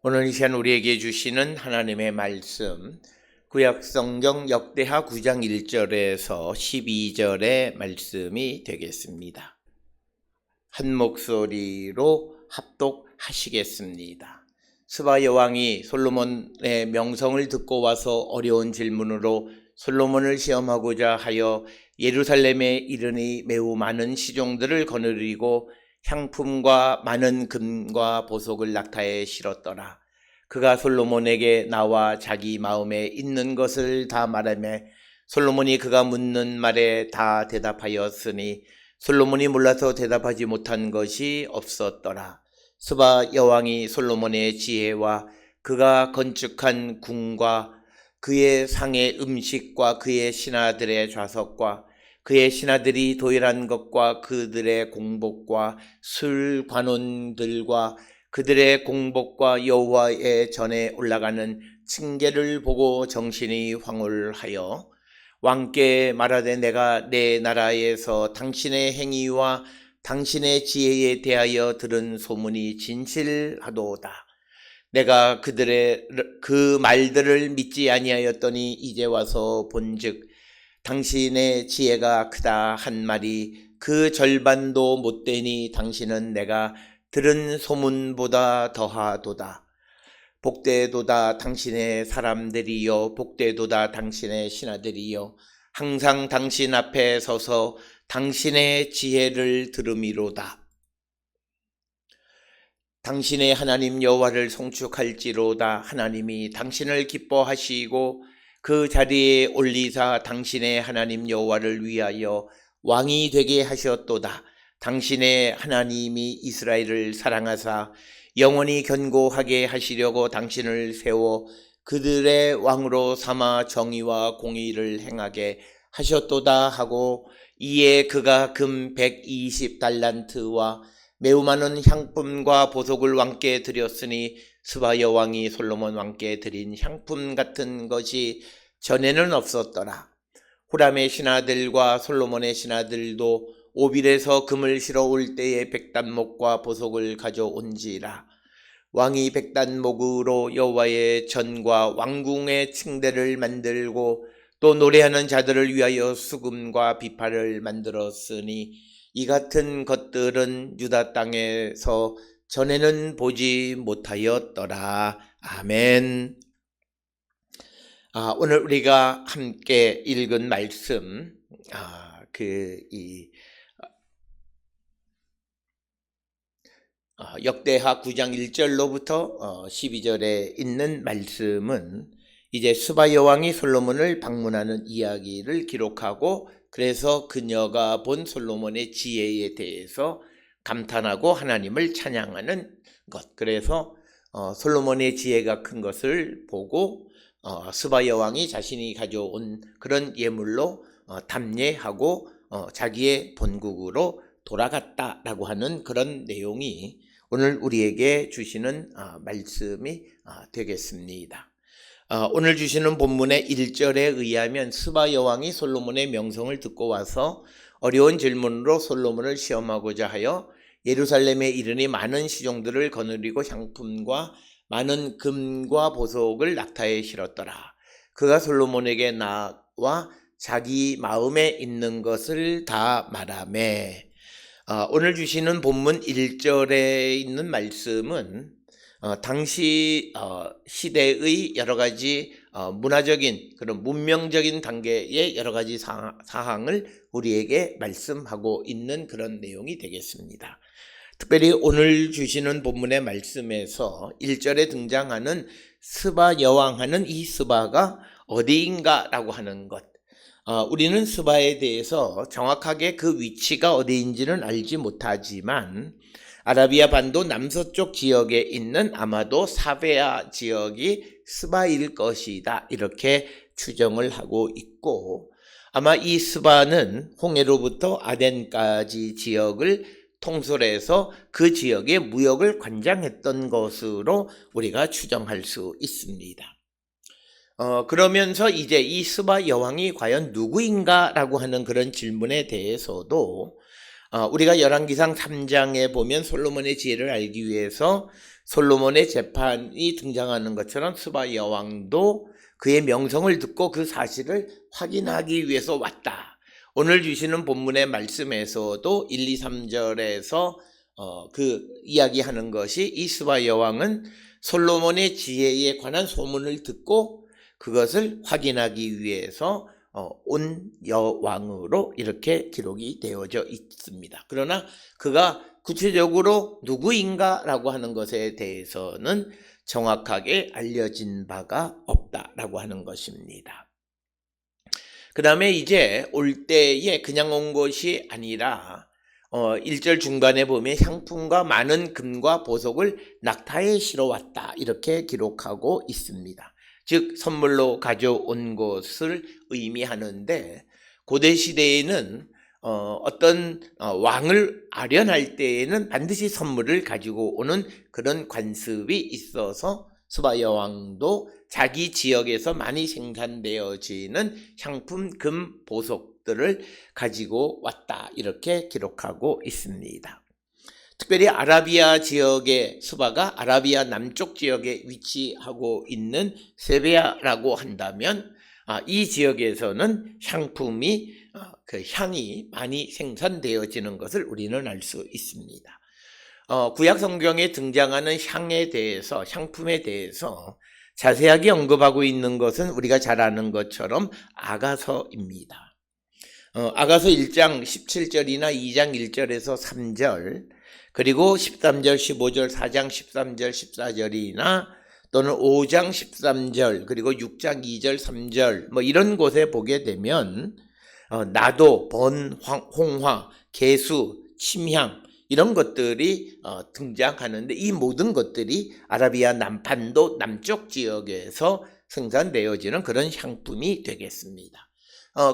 오늘 이 시간 우리에게 주시는 하나님의 말씀, 구약성경 역대하 9장 1절에서 12절의 말씀이 되겠습니다. 한 목소리로 합독하시겠습니다. 스바 여왕이 솔로몬의 명성을 듣고 와서 어려운 질문으로 솔로몬을 시험하고자 하여 예루살렘에 이르니 매우 많은 시종들을 거느리고 향품과 많은 금과 보석을 낙타에 실었더라. 그가 솔로몬에게 나와 자기 마음에 있는 것을 다 말하며 솔로몬이 그가 묻는 말에 다 대답하였으니 솔로몬이 몰라서 대답하지 못한 것이 없었더라. 스바 여왕이 솔로몬의 지혜와 그가 건축한 궁과 그의 상의 음식과 그의 신하들의 좌석과 그의 신하들이 도일한 것과 그들의 공복과 술 관원들과 그들의 공복과 여호와의 전에 올라가는 층계를 보고 정신이 황홀하여 왕께 말하되 내가 내 나라에서 당신의 행위와 당신의 지혜에 대하여 들은 소문이 진실하도다. 내가 그들의 그 말들을 믿지 아니하였더니 이제 와서 본즉 당신의 지혜가 크다 한 말이 그 절반도 못되니 당신은 내가 들은 소문보다 더하도다. 복되도다 당신의 사람들이여, 복되도다 당신의 신하들이여, 항상 당신 앞에 서서 당신의 지혜를 들음이로다. 당신의 하나님 여호와를 송축할지로다. 하나님이 당신을 기뻐하시고 그 자리에 올리사 당신의 하나님 여호와를 위하여 왕이 되게 하셨도다. 당신의 하나님이 이스라엘을 사랑하사 영원히 견고하게 하시려고 당신을 세워 그들의 왕으로 삼아 정의와 공의를 행하게 하셨도다 하고, 이에 그가 금 120달란트와 매우 많은 향품과 보석을 왕께 드렸으니 스바 여왕이 솔로몬 왕께 드린 향품 같은 것이 전에는 없었더라. 후람의 신하들과 솔로몬의 신하들도 오빌에서 금을 실어 올 때에 백단목과 보석을 가져온지라. 왕이 백단목으로 여호와의 전과 왕궁의 층대를 만들고 또 노래하는 자들을 위하여 수금과 비파를 만들었으니 이 같은 것들은 유다 땅에서 전에는 보지 못하였더라. 아멘. 오늘 우리가 함께 읽은 말씀, 역대하 9장 1절로부터 12절에 있는 말씀은 이제 스바 여왕이 솔로몬을 방문하는 이야기를 기록하고, 그래서 그녀가 본 솔로몬의 지혜에 대해서 감탄하고 하나님을 찬양하는 것. 그래서 솔로몬의 지혜가 큰 것을 보고 스바 여왕이 자신이 가져온 그런 예물로 담례하고 자기의 본국으로 돌아갔다라고 하는 그런 내용이 오늘 우리에게 주시는 말씀이 되겠습니다. 오늘 주시는 본문의 1절에 의하면 스바 여왕이 솔로몬의 명성을 듣고 와서 어려운 질문으로 솔로몬을 시험하고자 하여 예루살렘에 이르니 많은 시종들을 거느리고 향품과 많은 금과 보석을 낙타에 실었더라. 그가 솔로몬에게 나와 자기 마음에 있는 것을 다 말하매. 오늘 주시는 본문 1절에 있는 말씀은 당시 시대의 여러 가지 문화적인 그런 문명적인 단계의 여러 가지 사항을 우리에게 말씀하고 있는 그런 내용이 되겠습니다. 특별히 오늘 주시는 본문의 말씀에서 1절에 등장하는 스바 여왕 하는 이 스바가 어디인가라고 하는 것. 우리는 스바에 대해서 정확하게 그 위치가 어디인지는 알지 못하지만 아라비아 반도 남서쪽 지역에 있는 아마도 사베아 지역이 스바일 것이다, 이렇게 추정을 하고 있고, 아마 이 스바는 홍해로부터 아덴까지 지역을 통솔해서 그 지역의 무역을 관장했던 것으로 우리가 추정할 수 있습니다. 그러면서 이제 이 스바 여왕이 과연 누구인가라고 하는 그런 질문에 대해서도 우리가 열왕기상 3장에 보면 솔로몬의 지혜를 알기 위해서 솔로몬의 재판이 등장하는 것처럼 스바 여왕도 그의 명성을 듣고 그 사실을 확인하기 위해서 왔다. 오늘 주시는 본문의 말씀에서도 1, 2, 3절에서 그 이야기하는 것이 이 스바 여왕은 솔로몬의 지혜에 관한 소문을 듣고 그것을 확인하기 위해서 온 여왕으로 이렇게 기록이 되어져 있습니다. 그러나 그가 구체적으로 누구인가라고 하는 것에 대해서는 정확하게 알려진 바가 없다라고 하는 것입니다. 그 다음에 이제 올 때에 그냥 온 것이 아니라 1절 중반에 보면 향품과 많은 금과 보석을 낙타에 실어왔다 이렇게 기록하고 있습니다. 즉 선물로 가져온 것을 의미하는데 고대 시대에는 어떤 왕을 아련할 때에는 반드시 선물을 가지고 오는 그런 관습이 있어서 스바 여왕도 자기 지역에서 많이 생산되어지는 향품, 금, 보석들을 가지고 왔다 이렇게 기록하고 있습니다. 특별히 아라비아 지역의 스바가 아라비아 남쪽 지역에 위치하고 있는 세베야라고 한다면 이 지역에서는 향품이 그 향이 많이 생산되어지는 것을 우리는 알 수 있습니다. 구약 성경에 등장하는 향에 대해서 향품에 대해서 자세하게 언급하고 있는 것은 우리가 잘 아는 것처럼 아가서입니다. 아가서 1장 17절이나 2장 1절에서 3절 그리고 13절 15절 4장 13절 14절이나 또는 5장 13절 그리고 6장 2절 3절 뭐 이런 곳에 보게 되면 나도, 번, 홍화, 개수, 침향 이런 것들이 등장하는데 이 모든 것들이 아라비아 남반도 남쪽 지역에서 생산되어지는 그런 향품이 되겠습니다.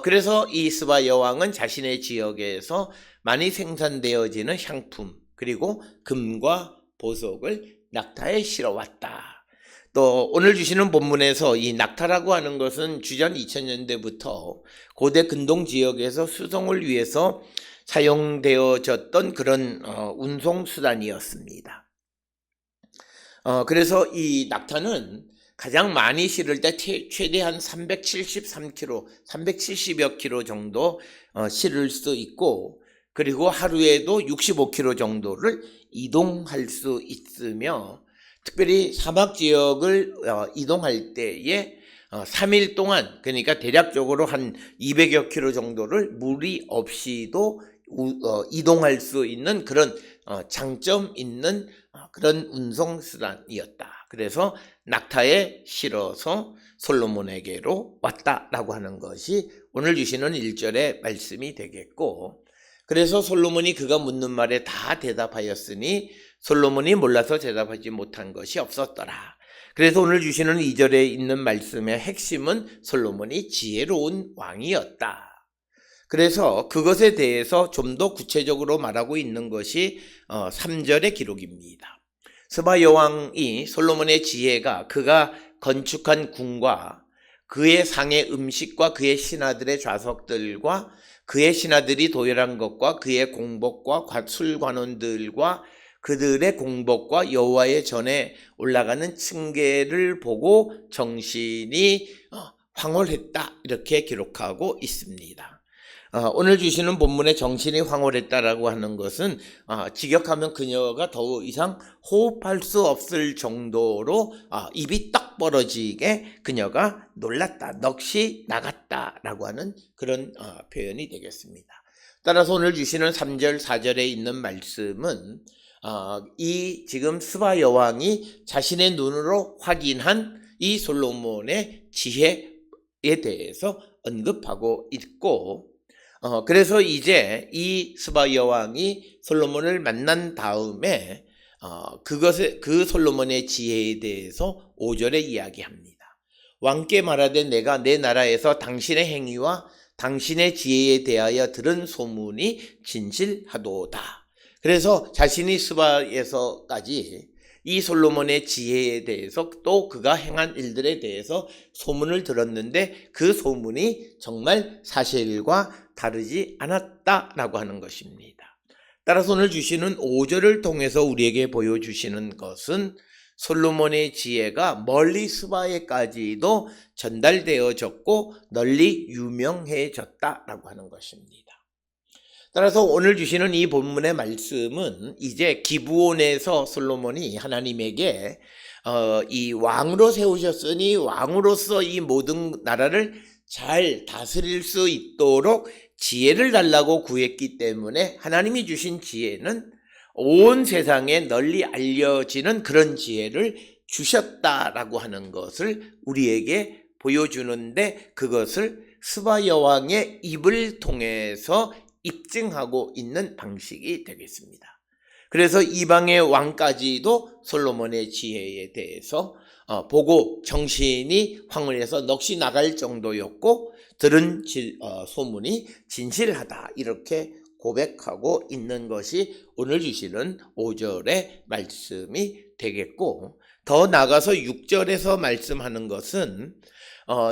그래서 이 스바 여왕은 자신의 지역에서 많이 생산되어지는 향품 그리고 금과 보석을 낙타에 실어왔다. 또 오늘 주시는 본문에서 이 낙타라고 하는 것은 주전 2000년대부터 고대 근동 지역에서 수송을 위해서 사용되어졌던 그런 운송수단이었습니다. 그래서 이 낙타는 가장 많이 실을 때 최대한 373kg, 370여 kg 정도 실을 수 있고 그리고 하루에도 65km 정도를 이동할 수 있으며 특별히 사막 지역을 이동할 때에 3일 동안 그러니까 대략적으로 한 200여 km 정도를 무리 없이도 이동할 수 있는 그런 장점 있는 그런 운송수단이었다. 그래서 낙타에 실어서 솔로몬에게로 왔다라고 하는 것이 오늘 주시는 1절의 말씀이 되겠고 그래서 솔로몬이 그가 묻는 말에 다 대답하였으니 솔로몬이 몰라서 대답하지 못한 것이 없었더라. 그래서 오늘 주시는 2절에 있는 말씀의 핵심은 솔로몬이 지혜로운 왕이었다. 그래서 그것에 대해서 좀 더 구체적으로 말하고 있는 것이 3절의 기록입니다. 스바 여왕이 솔로몬의 지혜가 그가 건축한 궁과 그의 상의 음식과 그의 신하들의 좌석들과 그의 신하들이 도열한 것과 그의 공복과 술관원들과 그들의 공복과 여호와의 전에 올라가는 층계를 보고 정신이 황홀했다 이렇게 기록하고 있습니다. 오늘 주시는 본문에 정신이 황홀했다라고 하는 것은 직역하면 그녀가 더 이상 호흡할 수 없을 정도로 입이 떡 벌어지게 그녀가 놀랐다, 넋이 나갔다라고 하는 그런 표현이 되겠습니다. 따라서 오늘 주시는 3절, 4절에 있는 말씀은 이 지금 스바 여왕이 자신의 눈으로 확인한 이 솔로몬의 지혜에 대해서 언급하고 있고 그래서 이제 이 스바 여왕이 솔로몬을 만난 다음에 그 솔로몬의 지혜에 대해서 5절에 이야기합니다. 왕께 말하되 내가 내 나라에서 당신의 행위와 당신의 지혜에 대하여 들은 소문이 진실하도다. 그래서 자신이 스바에서까지 이 솔로몬의 지혜에 대해서 또 그가 행한 일들에 대해서 소문을 들었는데 그 소문이 정말 사실과 다르지 않았다라고 하는 것입니다. 따라서 오늘 주시는 5절을 통해서 우리에게 보여주시는 것은 솔로몬의 지혜가 멀리 스바에까지도 전달되어졌고 널리 유명해졌다라고 하는 것입니다. 따라서 오늘 주시는 이 본문의 말씀은 이제 기브온에서 솔로몬이 하나님에게 이 왕으로 세우셨으니 왕으로서 이 모든 나라를 잘 다스릴 수 있도록 지혜를 달라고 구했기 때문에 하나님이 주신 지혜는 온 세상에 널리 알려지는 그런 지혜를 주셨다라고 하는 것을 우리에게 보여주는데, 그것을 스바 여왕의 입을 통해서 입증하고 있는 방식이 되겠습니다. 그래서 이방의 왕까지도 솔로몬의 지혜에 대해서 보고 정신이 황홀해서 넋이 나갈 정도였고 들은 소문이 진실하다, 이렇게 고백하고 있는 것이 오늘 주시는 5절의 말씀이 되겠고, 더 나아가서 6절에서 말씀하는 것은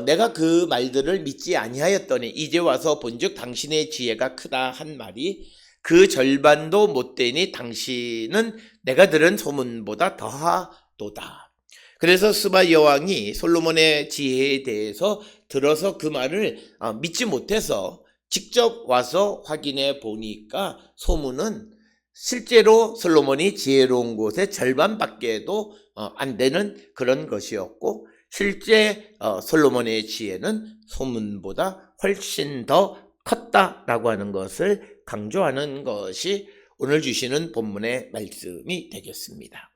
내가 그 말들을 믿지 아니하였더니 이제 와서 본즉 당신의 지혜가 크다 한 말이 그 절반도 못되니 당신은 내가 들은 소문보다 더하도다. 그래서 스바 여왕이 솔로몬의 지혜에 대해서 들어서 그 말을 믿지 못해서 직접 와서 확인해 보니까 소문은 실제로 솔로몬이 지혜로운 곳의 절반밖에도 안 되는 그런 것이었고, 실제 솔로몬의 지혜는 소문보다 훨씬 더 컸다라고 하는 것을 강조하는 것이 오늘 주시는 본문의 말씀이 되겠습니다.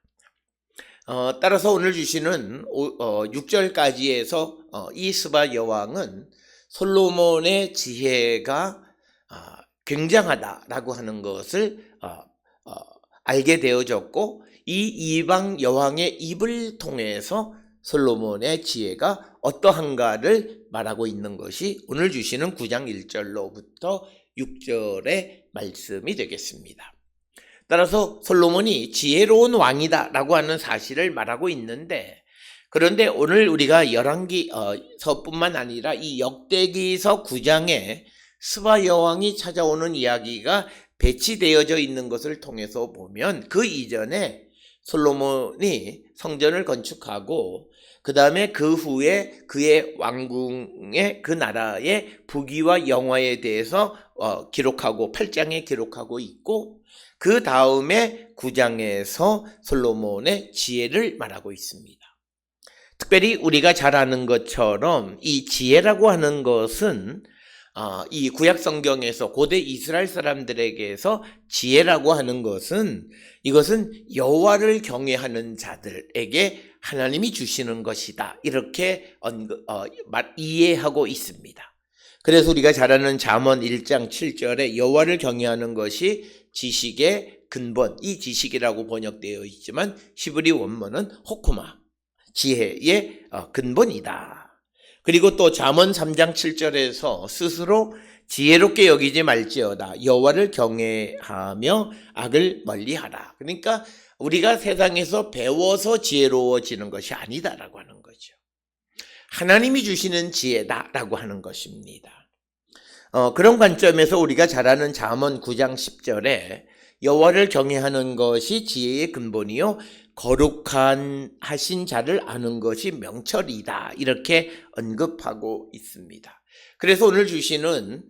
따라서 오늘 주시는 6절까지에서 이 스바 여왕은 솔로몬의 지혜가 굉장하다라고 하는 것을 알게 되어졌고, 이 이방 여왕의 입을 통해서 솔로몬의 지혜가 어떠한가를 말하고 있는 것이 오늘 주시는 9장 1절로부터 6절의 말씀이 되겠습니다. 따라서 솔로몬이 지혜로운 왕이다 라고 하는 사실을 말하고 있는데, 그런데 오늘 우리가 열왕기서뿐만 아니라 이 역대기서 9장에 스바 여왕이 찾아오는 이야기가 배치되어져 있는 것을 통해서 보면, 그 이전에 솔로몬이 성전을 건축하고 그 다음에 그 후에 그의 왕궁의 그 나라의 부귀와 영화에 대해서 기록하고 8장에 기록하고 있고, 그 다음에 9장에서 솔로몬의 지혜를 말하고 있습니다. 특별히 우리가 잘 아는 것처럼 이 지혜라고 하는 것은 이 구약 성경에서 고대 이스라엘 사람들에게서 지혜라고 하는 것은, 이것은 여호와를 경외하는 자들에게 하나님이 주시는 것이다, 이렇게 이해하고 있습니다. 그래서 우리가 잘 아는 잠언 1장 7절에 여호와를 경외하는 것이 지식의 근본, 이 지식이라고 번역되어 있지만 히브리 원문은 호쿠마, 지혜의 근본이다. 그리고 또 잠언 3장 7절에서 스스로 지혜롭게 여기지 말지어다 여호와를 경외하며 악을 멀리하라. 그러니까 우리가 세상에서 배워서 지혜로워지는 것이 아니다라고 하는 거죠. 하나님이 주시는 지혜다라고 하는 것입니다. 그런 관점에서 우리가 잘 아는 잠언 9장 10절에 여호와를 경외하는 것이 지혜의 근본이요 거룩한 하신 자를 아는 것이 명철이다, 이렇게 언급하고 있습니다. 그래서 오늘 주시는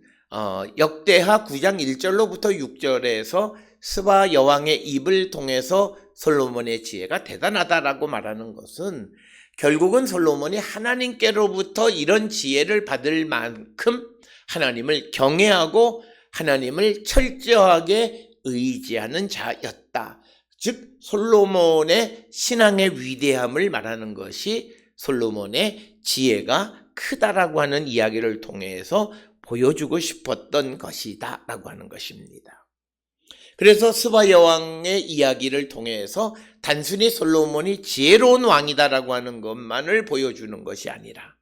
역대하 9장 1절로부터 6절에서 스바 여왕의 입을 통해서 솔로몬의 지혜가 대단하다라고 말하는 것은, 결국은 솔로몬이 하나님께로부터 이런 지혜를 받을 만큼 하나님을 경외하고 하나님을 철저하게 의지하는 자였다. 즉 솔로몬의 신앙의 위대함을 말하는 것이 솔로몬의 지혜가 크다라고 하는 이야기를 통해서 보여주고 싶었던 것이다 라고 하는 것입니다. 그래서 스바 여왕의 이야기를 통해서 단순히 솔로몬이 지혜로운 왕이다라고 하는 것만을 보여주는 것이 아니라,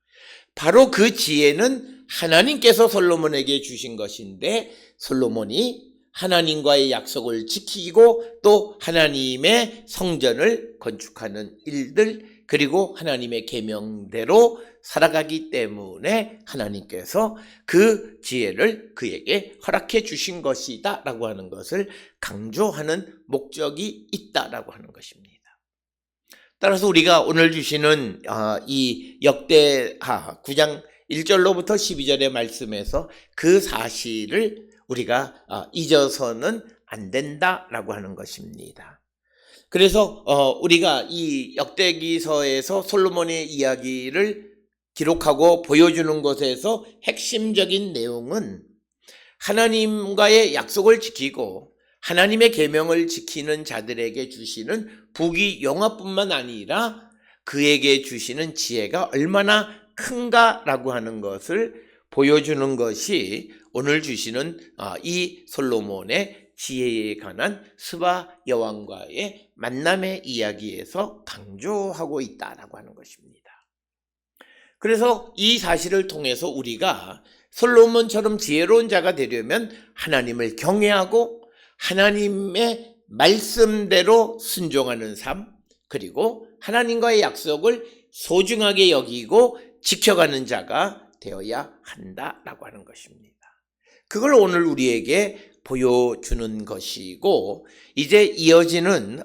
바로 그 지혜는 하나님께서 솔로몬에게 주신 것인데, 솔로몬이 하나님과의 약속을 지키고 또 하나님의 성전을 건축하는 일들, 그리고 하나님의 계명대로 살아가기 때문에 하나님께서 그 지혜를 그에게 허락해 주신 것이다 라고 하는 것을 강조하는 목적이 있다라고 하는 것입니다. 따라서 우리가 오늘 주시는 이 역대하 9장 1절로부터 12절의 말씀에서 그 사실을 우리가 잊어서는 안 된다라고 하는 것입니다. 그래서 우리가 이 역대기서에서 솔로몬의 이야기를 기록하고 보여주는 것에서 핵심적인 내용은 하나님과의 약속을 지키고 하나님의 계명을 지키는 자들에게 주시는 복이 영화뿐만 아니라 그에게 주시는 지혜가 얼마나 큰가라고 하는 것을 보여주는 것이 오늘 주시는 이 솔로몬의 지혜에 관한 스바 여왕과의 만남의 이야기에서 강조하고 있다라고 하는 것입니다. 그래서 이 사실을 통해서 우리가 솔로몬처럼 지혜로운 자가 되려면 하나님을 경외하고 하나님의 말씀대로 순종하는 삶, 그리고 하나님과의 약속을 소중하게 여기고 지켜가는 자가 되어야 한다라고 하는 것입니다. 그걸 오늘 우리에게 보여주는 것이고, 이제 이어지는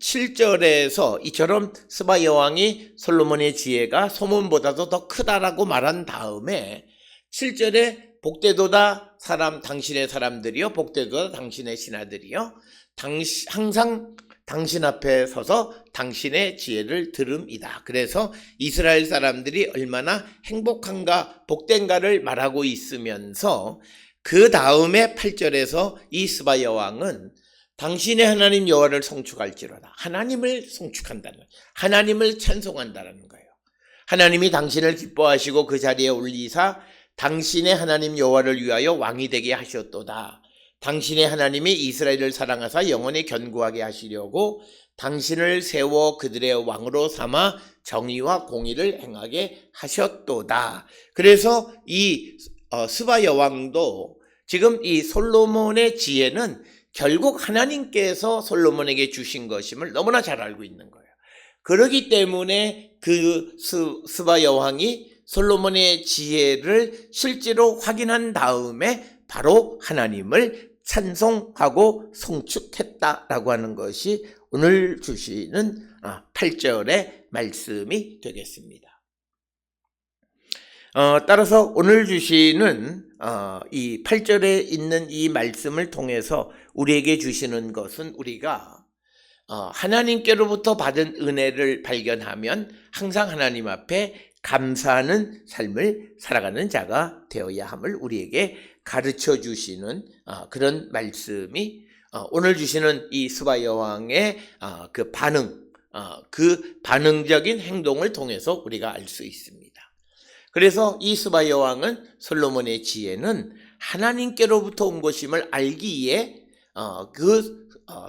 7절에서 이처럼 스바 여왕이 솔로몬의 지혜가 소문보다도 더 크다라고 말한 다음에 7절에 복되도다 당신의 사람들이요, 복되도다 당신의 신하들이요, 항상 당신 앞에 서서 당신의 지혜를 들음이다. 그래서 이스라엘 사람들이 얼마나 행복한가 복된가를 말하고 있으면서 그 다음에 8절에서 이 스바 여왕은 당신의 하나님 여호와를 송축할지로다. 하나님을 송축한다는 거예요. 하나님을 찬송한다는 거예요. 하나님이 당신을 기뻐하시고 그 자리에 올리사 당신의 하나님 여호와를 위하여 왕이 되게 하셨도다. 당신의 하나님이 이스라엘을 사랑하사 영원히 견고하게 하시려고 당신을 세워 그들의 왕으로 삼아 정의와 공의를 행하게 하셨도다. 그래서 이 스바 여왕도 지금 이 솔로몬의 지혜는 결국 하나님께서 솔로몬에게 주신 것임을 너무나 잘 알고 있는 거예요. 그렇기 때문에 그 스바 여왕이 솔로몬의 지혜를 실제로 확인한 다음에 바로 하나님을 찬송하고 송축했다라고 하는 것이 오늘 주시는 8절의 말씀이 되겠습니다. 따라서 오늘 주시는 이 8절에 있는 이 말씀을 통해서 우리에게 주시는 것은 우리가 하나님께로부터 받은 은혜를 발견하면 항상 하나님 앞에 감사하는 삶을 살아가는 자가 되어야 함을 우리에게 가르쳐 주시는 그런 말씀이 오늘 주시는 이 스바 여왕의 그 반응적인 행동을 통해서 우리가 알 수 있습니다. 그래서 이 스바 여왕은 솔로몬의 지혜는 하나님께로부터 온 것임을 알기에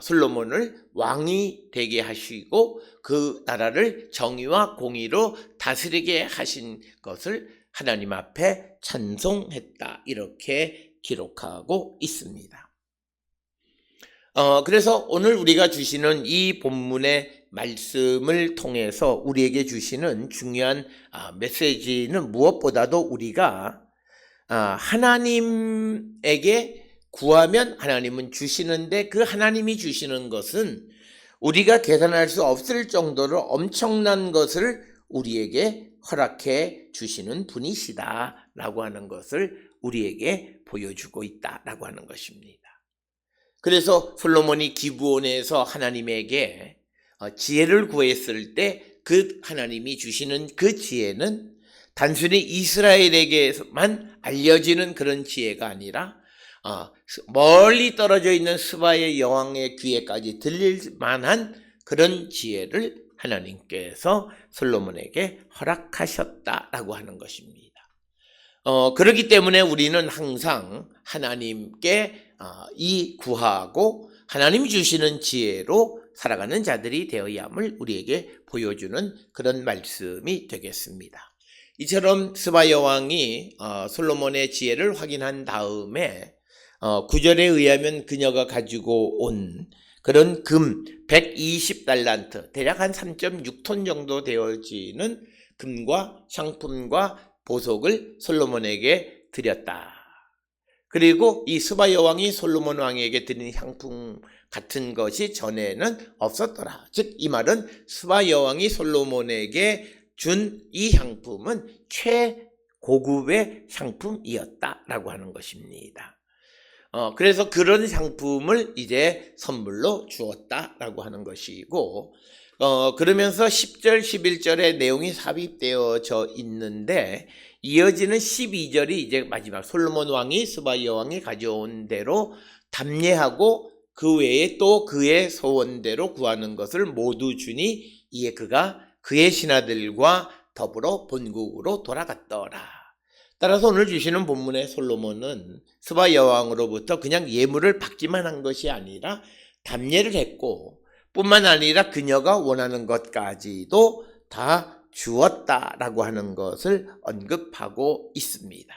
솔로몬을 왕이 되게 하시고 그 나라를 정의와 공의로 다스리게 하신 것을 하나님 앞에 찬송했다, 이렇게 기록하고 있습니다. 그래서 오늘 우리가 주시는 이 본문의 말씀을 통해서 우리에게 주시는 중요한 메시지는 무엇보다도 우리가 하나님에게 구하면 하나님은 주시는데 그 하나님이 주시는 것은 우리가 계산할 수 없을 정도로 엄청난 것을 우리에게 허락해 주시는 분이시다라고 하는 것을 우리에게 보여주고 있다라고 하는 것입니다. 그래서 솔로몬이 기브온에서 하나님에게 지혜를 구했을 때 그 하나님이 주시는 그 지혜는 단순히 이스라엘에게만 알려지는 그런 지혜가 아니라 멀리 떨어져 있는 스바의 여왕의 귀에까지 들릴 만한 그런 지혜를 하나님께서 솔로몬에게 허락하셨다라고 하는 것입니다. 그렇기 때문에 우리는 항상 하나님께 구하고 하나님이 주시는 지혜로 살아가는 자들이 되어야 함을 우리에게 보여주는 그런 말씀이 되겠습니다. 이처럼 스바 여왕이 솔로몬의 지혜를 확인한 다음에 9절에 의하면 그녀가 가지고 온 그런 금 120달란트, 대략 한 3.6톤 정도 되어지는 금과 상품과 보석을 솔로몬에게 드렸다. 그리고 이 스바 여왕이 솔로몬 왕에게 드린 향품 같은 것이 전에는 없었더라. 즉 이 말은 스바 여왕이 솔로몬에게 준 이 향품은 최고급의 상품이었다라고 하는 것입니다. 그래서 그런 상품을 이제 선물로 주었다라고 하는 것이고, 그러면서 10절, 11절의 내용이 삽입되어져 있는데, 이어지는 12절이 이제 마지막 솔로몬 왕이 스바 여왕이 가져온 대로 담례하고 그 외에 또 그의 소원대로 구하는 것을 모두 주니 이에 그가 그의 신하들과 더불어 본국으로 돌아갔더라. 따라서 오늘 주시는 본문의 솔로몬은 스바 여왕으로부터 그냥 예물을 받기만 한 것이 아니라 담례를 했고, 뿐만 아니라 그녀가 원하는 것까지도 다 주었다라고 하는 것을 언급하고 있습니다.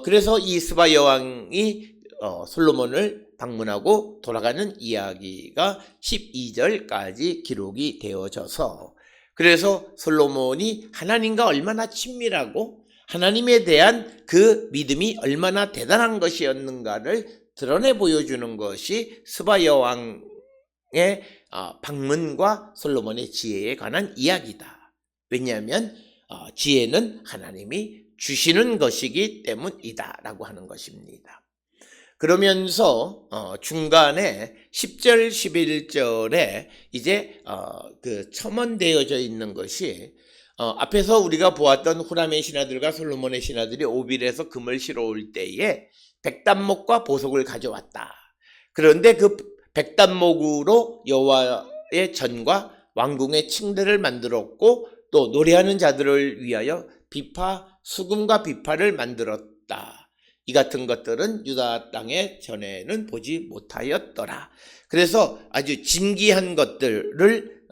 그래서 이 스바 여왕이 솔로몬을 방문하고 돌아가는 이야기가 12절까지 기록이 되어져서, 그래서 솔로몬이 하나님과 얼마나 친밀하고 하나님에 대한 그 믿음이 얼마나 대단한 것이었는가를 드러내 보여주는 것이 스바 여왕의 방문과 솔로몬의 지혜에 관한 이야기다. 왜냐하면 지혜는 하나님이 주시는 것이기 때문이다 라고 하는 것입니다. 그러면서 중간에 10절 11절에 이제 그 첨언되어져 있는 것이, 앞에서 우리가 보았던 후람의 신하들과 솔로몬의 신하들이 오빌에서 금을 실어올 때에 백단목과 보석을 가져왔다. 그런데 그 백단목으로 여호와의 전과 왕궁의 층대를 만들었고 또 노래하는 자들을 위하여 비파, 수금과 비파를 만들었다. 이 같은 것들은 유다 땅에 전에는 보지 못하였더라. 그래서 아주 진귀한 것들을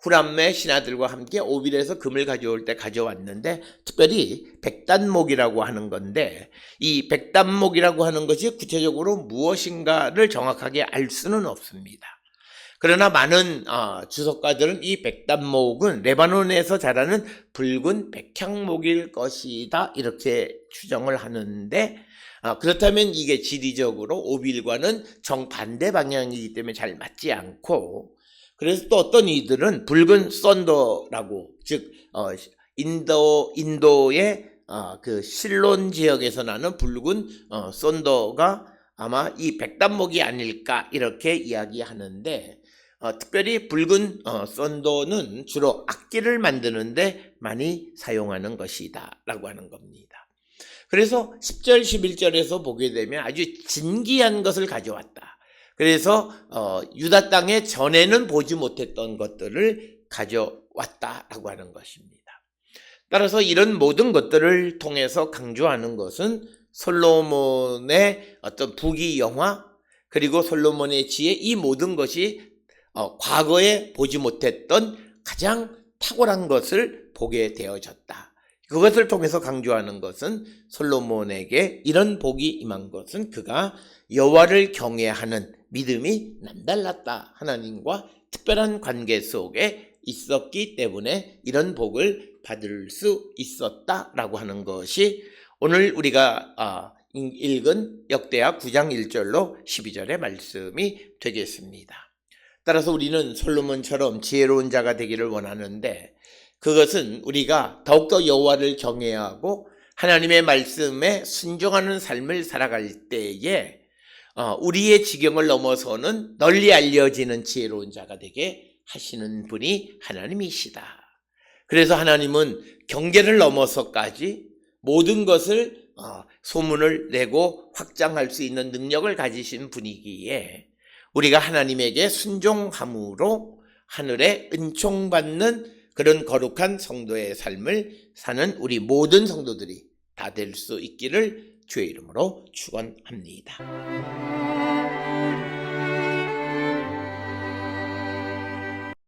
후람의 신하들과 함께 오빌에서 금을 가져올 때 가져왔는데, 특별히 백단목이라고 하는 건데, 이 백단목이라고 하는 것이 구체적으로 무엇인가를 정확하게 알 수는 없습니다. 그러나 많은 주석가들은 이 백단목은 레바논에서 자라는 붉은 백향목일 것이다 이렇게 추정을 하는데, 그렇다면 이게 지리적으로 오빌과는 정반대 방향이기 때문에 잘 맞지 않고, 그래서 또 어떤 이들은 붉은 썬더라고, 즉 인도의 그 실론 지역에서 나는 붉은 썬더가 아마 이 백단목이 아닐까 이렇게 이야기하는데, 특별히 붉은 썬더는 주로 악기를 만드는데 많이 사용하는 것이다 라고 하는 겁니다. 그래서 10절 11절에서 보게 되면 아주 진귀한 것을 가져왔다. 그래서 유다 땅에 전에는 보지 못했던 것들을 가져왔다라고 하는 것입니다. 따라서 이런 모든 것들을 통해서 강조하는 것은 솔로몬의 어떤 부귀영화, 그리고 솔로몬의 지혜, 이 모든 것이 과거에 보지 못했던 가장 탁월한 것을 보게 되어졌다. 그것을 통해서 강조하는 것은 솔로몬에게 이런 복이 임한 것은 그가 여호와를 경외하는 믿음이 남달랐다. 하나님과 특별한 관계 속에 있었기 때문에 이런 복을 받을 수 있었다라고 하는 것이 오늘 우리가 읽은 역대하 9장 1절로 12절의 말씀이 되겠습니다. 따라서 우리는 솔로몬처럼 지혜로운 자가 되기를 원하는데, 그것은 우리가 더욱더 여호와를 경외하고 하나님의 말씀에 순종하는 삶을 살아갈 때에 우리의 지경을 넘어서는 널리 알려지는 지혜로운 자가 되게 하시는 분이 하나님이시다. 그래서 하나님은 경계를 넘어서까지 모든 것을 소문을 내고 확장할 수 있는 능력을 가지신 분이기에 우리가 하나님에게 순종함으로 하늘에 은총받는 그런 거룩한 성도의 삶을 사는 우리 모든 성도들이 다 될 수 있기를 주의 이름으로 축원합니다.